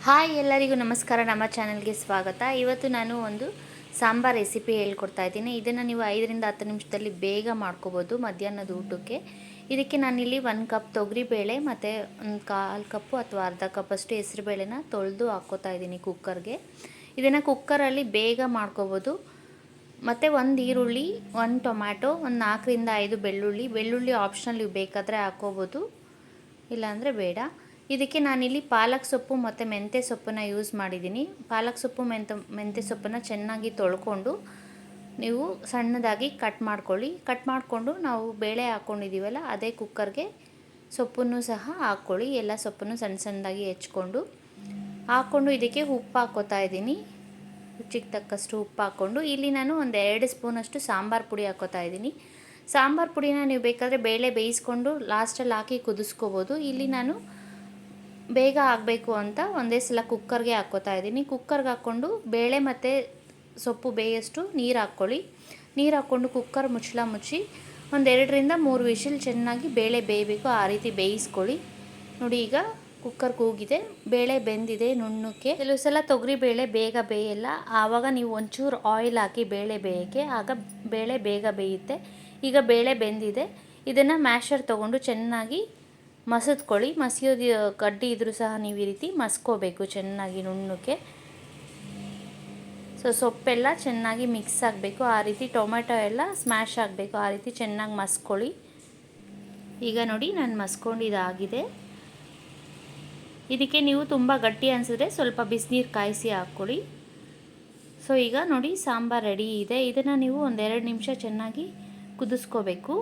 Hi ಎಲ್ಲರಿಗೂ ನಮಸ್ಕಾರ. ನಮ್ಮ ಚಾನಲ್ಗೆ ಸ್ವಾಗತ. ಇವತ್ತು ನಾನು ಒಂದು ಸಾಂಬಾರ್ ರೆಸಿಪಿ ಹೇಳ್ಕೊಡ್ತಾ ಇದ್ದೀನಿ. ಇದನ್ನು ನೀವು 5ರಿಂದ 10 ನಿಮಿಷದಲ್ಲಿ ಬೇಗ ಮಾಡ್ಕೋಬೋದು ಮಧ್ಯಾಹ್ನದ ಊಟಕ್ಕೆ. ಇದಕ್ಕೆ ನಾನಿಲ್ಲಿ 1 ಕಪ್ ತೊಗರಿಬೇಳೆ ಮತ್ತು ಒಂದು 1/4 ಕಪ್ಪು ಅಥವಾ ಅರ್ಧ ಕಪ್ಪಷ್ಟು ಹೆಸರುಬೇಳೆನ ತೊಳೆದು ಹಾಕ್ಕೋತಾ ಇದ್ದೀನಿ ಕುಕ್ಕರ್ಗೆ. ಇದನ್ನು ಕುಕ್ಕರಲ್ಲಿ ಬೇಗ ಮಾಡ್ಕೋಬೋದು. ಮತ್ತು 1 ಈರುಳ್ಳಿ, 1 ಟೊಮ್ಯಾಟೊ, ಒಂದು 4ರಿಂದ 5 ಬೆಳ್ಳುಳ್ಳಿ ಆಪ್ಷನಲ್, ನೀವು ಬೇಕಾದರೆ ಹಾಕ್ಕೋಬೋದು, ಇಲ್ಲಾಂದರೆ ಬೇಡ. ಇದಕ್ಕೆ ನಾನಿಲ್ಲಿ ಪಾಲಕ್ ಸೊಪ್ಪು ಮತ್ತು ಮೆಂತ್ಯ ಸೊಪ್ಪನ್ನು ಯೂಸ್ ಮಾಡಿದ್ದೀನಿ. ಪಾಲಕ್ ಸೊಪ್ಪು ಮೆಂತ್ಯ ಸೊಪ್ಪನ್ನು ಚೆನ್ನಾಗಿ ತೊಳ್ಕೊಂಡು ನೀವು ಸಣ್ಣದಾಗಿ ಕಟ್ ಮಾಡ್ಕೊಳ್ಳಿ. ಕಟ್ ಮಾಡಿಕೊಂಡು ನಾವು ಬೇಳೆ ಹಾಕ್ಕೊಂಡಿದ್ದೀವಲ್ಲ ಅದೇ ಕುಕ್ಕರ್ಗೆ ಸೊಪ್ಪನ್ನು ಸಹ ಹಾಕ್ಕೊಳ್ಳಿ. ಎಲ್ಲ ಸೊಪ್ಪನ್ನು ಸಣ್ಣದಾಗಿ ಹಾಕ್ಕೊಂಡು ಇದಕ್ಕೆ ಉಪ್ಪು ಹಾಕ್ಕೋತಾ ಇದ್ದೀನಿ. ರುಚಿಗೆ ತಕ್ಕಷ್ಟು ಉಪ್ಪು ಹಾಕ್ಕೊಂಡು ಇಲ್ಲಿ ನಾನು ಒಂದು 2 ಸ್ಪೂನಷ್ಟು ಸಾಂಬಾರು ಪುಡಿ ಹಾಕ್ಕೋತಾ ಇದ್ದೀನಿ. ಸಾಂಬಾರು ಪುಡಿನ ನೀವು ಬೇಕಾದರೆ ಬೇಳೆ ಬೇಯಿಸ್ಕೊಂಡು ಲಾಸ್ಟಲ್ಲಿ ಹಾಕಿ ಕುದಿಸ್ಕೋಬೋದು. ಇಲ್ಲಿ ನಾನು ಬೇಗ ಆಗಬೇಕು ಅಂತ ಒಂದೇ ಸಲ ಕುಕ್ಕರ್ಗೆ ಹಾಕ್ಕೋತಾ ಇದ್ದೀನಿ. ಕುಕ್ಕರ್ಗೆ ಹಾಕ್ಕೊಂಡು ಬೇಳೆ ಮತ್ತು ಸೊಪ್ಪು ಬೇಯಷ್ಟು ನೀರು ಹಾಕ್ಕೊಳ್ಳಿ. ನೀರು ಹಾಕ್ಕೊಂಡು ಕುಕ್ಕರ್ ಮುಚ್ಚಳ ಮುಚ್ಚಿ ಒಂದು 2ರಿಂದ 3 ವಿಷಿಲ್ ಚೆನ್ನಾಗಿ ಬೇಳೆ ಬೇಯಬೇಕು, ಆ ರೀತಿ ಬೇಯಿಸ್ಕೊಳ್ಳಿ. ನೋಡಿ, ಈಗ ಕುಕ್ಕರ್ ಕೂಗಿದೆ, ಬೇಳೆ ಬೆಂದಿದೆ ನುಣ್ಣಕ್ಕೆ. ಕೆಲವು ಸಲ ತೊಗರಿಬೇಳೆ ಬೇಗ ಬೇಯಲ್ಲ, ಆವಾಗ ನೀವು ಒಂಚೂರು ಆಯಿಲ್ ಹಾಕಿ ಬೇಳೆ ಬೇಯೋಕ್ಕೆ, ಆಗ ಬೇಳೆ ಬೇಗ ಬೇಯುತ್ತೆ. ಈಗ ಬೇಳೆ ಬೆಂದಿದೆ. ಇದನ್ನು ಮ್ಯಾಶರ್ ತೊಗೊಂಡು ಚೆನ್ನಾಗಿ ಮಸದ್ಕೊಳ್ಳಿ. ಮಸಿಯೋದು ಕಡ್ಡಿ ಇದ್ರೂ ಸಹ ನೀವು ಈ ರೀತಿ ಮಸ್ಕೋಬೇಕು ಚೆನ್ನಾಗಿ ನುಣ್ಣಕ್ಕೆ. ಸೊಪ್ಪೆಲ್ಲ ಚೆನ್ನಾಗಿ ಮಿಕ್ಸ್ ಆಗಬೇಕು, ಆ ರೀತಿ ಟೊಮೆಟೊ ಎಲ್ಲ ಸ್ಮ್ಯಾಶ್ ಆಗಬೇಕು, ಆ ರೀತಿ ಚೆನ್ನಾಗಿ ಮಸ್ಕೊಳ್ಳಿ. ಈಗ ನೋಡಿ, ನಾನು ಮಸ್ಕೊಂಡಿದ್ದಾಗಿದೆ. ಇದಕ್ಕೆ ನೀವು ತುಂಬ ಗಟ್ಟಿ ಅನಿಸಿದ್ರೆ ಸ್ವಲ್ಪ ಬಿಸಿನೀರು ಕಾಯಿಸಿ ಹಾಕ್ಕೊಳ್ಳಿ. ಈಗ ನೋಡಿ, ಸಾಂಬಾರು ರೆಡಿ ಇದೆ. ಇದನ್ನು ನೀವು ಒಂದು 2 ನಿಮಿಷ ಚೆನ್ನಾಗಿ ಕುದಿಸ್ಕೋಬೇಕು.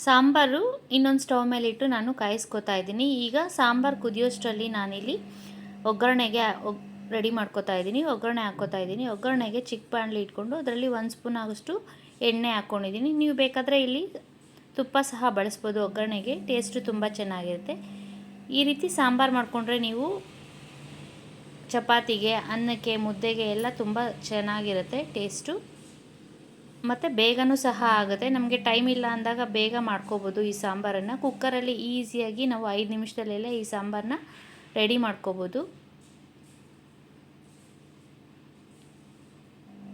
ಸಾಂಬಾರು ಇನ್ನೊಂದು ಸ್ಟವ್ ಮೇಲೆ ಇಟ್ಟು ನಾನು ಕಾಯಿಸ್ಕೊತಾ ಇದ್ದೀನಿ. ಈಗ ಸಾಂಬಾರು ಕುದಿಯೋಷ್ಟರಲ್ಲಿ ನಾನಿಲ್ಲಿ ಒಗ್ಗರಣೆಗೆ ರೆಡಿ ಮಾಡ್ಕೋತಾ ಇದ್ದೀನಿ. ಒಗ್ಗರಣೆ ಹಾಕ್ಕೋತಾ ಇದ್ದೀನಿ. ಒಗ್ಗರಣೆಗೆ ಚಿಕ್ಕ ಬಾಣಲಿ ಇಟ್ಕೊಂಡು ಅದರಲ್ಲಿ 1 ಸ್ಪೂನ್ ಆಗೋಷ್ಟು ಎಣ್ಣೆ ಹಾಕ್ಕೊಂಡಿದ್ದೀನಿ. ನೀವು ಬೇಕಾದರೆ ಇಲ್ಲಿ ತುಪ್ಪ ಸಹ ಬಳಸ್ಬೋದು. ಒಗ್ಗರಣೆಗೆ ಟೇಸ್ಟು ತುಂಬ ಚೆನ್ನಾಗಿರುತ್ತೆ. ಈ ರೀತಿ ಸಾಂಬಾರು ಮಾಡಿಕೊಂಡ್ರೆ ನೀವು ಚಪಾತಿಗೆ, ಅನ್ನಕ್ಕೆ, ಮುದ್ದೆಗೆ ಎಲ್ಲ ತುಂಬ ಚೆನ್ನಾಗಿರುತ್ತೆ ಟೇಸ್ಟು. ಮತ್ತು ಬೇಗನೂ ಸಹ ಆಗುತ್ತೆ. ನಮಗೆ ಟೈಮ್ ಇಲ್ಲ ಅಂದಾಗ ಬೇಗ ಮಾಡ್ಕೋಬೋದು ಈ ಸಾಂಬಾರನ್ನು. ಕುಕ್ಕರಲ್ಲಿ ಈಸಿಯಾಗಿ ನಾವು 5 ನಿಮಿಷದಲ್ಲೆಲ್ಲ ಈ ಸಾಂಬಾರನ್ನ ರೆಡಿ ಮಾಡ್ಕೋಬೋದು.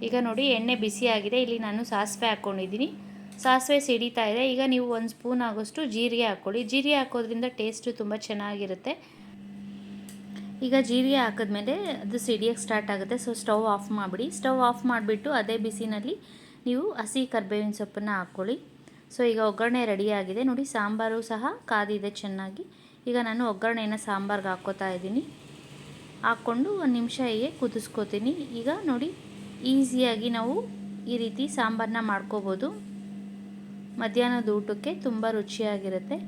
ಈಗ ನೋಡಿ, ಎಣ್ಣೆ ಬಿಸಿಯಾಗಿದೆ. ಇಲ್ಲಿ ನಾನು ಸಾಸಿವೆ ಹಾಕ್ಕೊಂಡಿದ್ದೀನಿ. ಸಾಸಿವೆ ಸಿಡಿತಾ ಇದೆ. ಈಗ ನೀವು 1 ಸ್ಪೂನ್ ಆಗೋಷ್ಟು ಜೀರಿಗೆ ಹಾಕ್ಕೊಳ್ಳಿ. ಜೀರಿಗೆ ಹಾಕೋದ್ರಿಂದ ಟೇಸ್ಟು ತುಂಬ ಚೆನ್ನಾಗಿರುತ್ತೆ. ಈಗ ಜೀರಿಗೆ ಹಾಕಿದ್ಮೇಲೆ ಅದು ಸಿಡಿಯೋಕ್ಕೆ ಸ್ಟಾರ್ಟ್ ಆಗುತ್ತೆ. ಸ್ಟವ್ ಆಫ್ ಮಾಡಿಬಿಡಿ. ಸ್ಟವ್ ಆಫ್ ಮಾಡಿಬಿಟ್ಟು ಅದೇ ಬಿಸಿನಲ್ಲಿ ನೀವು ಹಸಿ ಕರಿಬೇವಿನ ಸೊಪ್ಪನ್ನು ಹಾಕ್ಕೊಳ್ಳಿ. ಈಗ ಒಗ್ಗರಣೆ ರೆಡಿಯಾಗಿದೆ. ನೋಡಿ, ಸಾಂಬಾರು ಸಹ ಕಾದಿದೆ ಚೆನ್ನಾಗಿ. ಈಗ ನಾನು ಒಗ್ಗರಣೆಯನ್ನು ಸಾಂಬಾರ್ಗೆ ಹಾಕ್ಕೋತಾ ಇದ್ದೀನಿ. ಹಾಕ್ಕೊಂಡು 1 ನಿಮಿಷ ಹೀಗೆ ಕುದಿಸ್ಕೋತೀನಿ. ಈಗ ನೋಡಿ, ಈಸಿಯಾಗಿ ನಾವು ಈ ರೀತಿ ಸಾಂಬಾರನ್ನ ಮಾಡ್ಕೋಬೋದು. ಮಧ್ಯಾಹ್ನದ ಊಟಕ್ಕೆ ತುಂಬ ರುಚಿಯಾಗಿರುತ್ತೆ.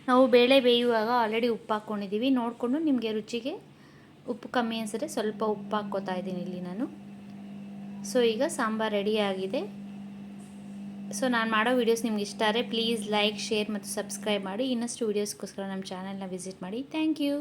ನಾವು ಬೇಳೆ ಬೇಯುವಾಗ ಆಲ್ರೆಡಿ ಉಪ್ಪು ಹಾಕ್ಕೊಂಡಿದ್ದೀವಿ. ನೋಡಿಕೊಂಡು ನಿಮಗೆ ರುಚಿಗೆ ಉಪ್ಪು ಕಮ್ಮಿ ಅನಿಸಿದ್ರೆ ಸ್ವಲ್ಪ ಉಪ್ಪು ಹಾಕ್ಕೋತಾ ಇದ್ದೀನಿ ಇಲ್ಲಿ ನಾನು. ಈಗ ಸಾಂಬಾರು ರೆಡಿಯಾಗಿದೆ. ನಾನು ಮಾಡೋ ವೀಡಿಯೋಸ್ ನಿಮ್ಗೆ ಇಷ್ಟ ಆದರೆ ಪ್ಲೀಸ್ ಲೈಕ್, ಶೇರ್ ಮತ್ತು ಸಬ್ಸ್ಕ್ರೈಬ್ ಮಾಡಿ. ಇನ್ನಷ್ಟು ವೀಡಿಯೋಸ್ಗೋಸ್ಕರ ನಮ್ಮ ಚಾನಲ್ನ ವಿಸಿಟ್ ಮಾಡಿ. Thank you.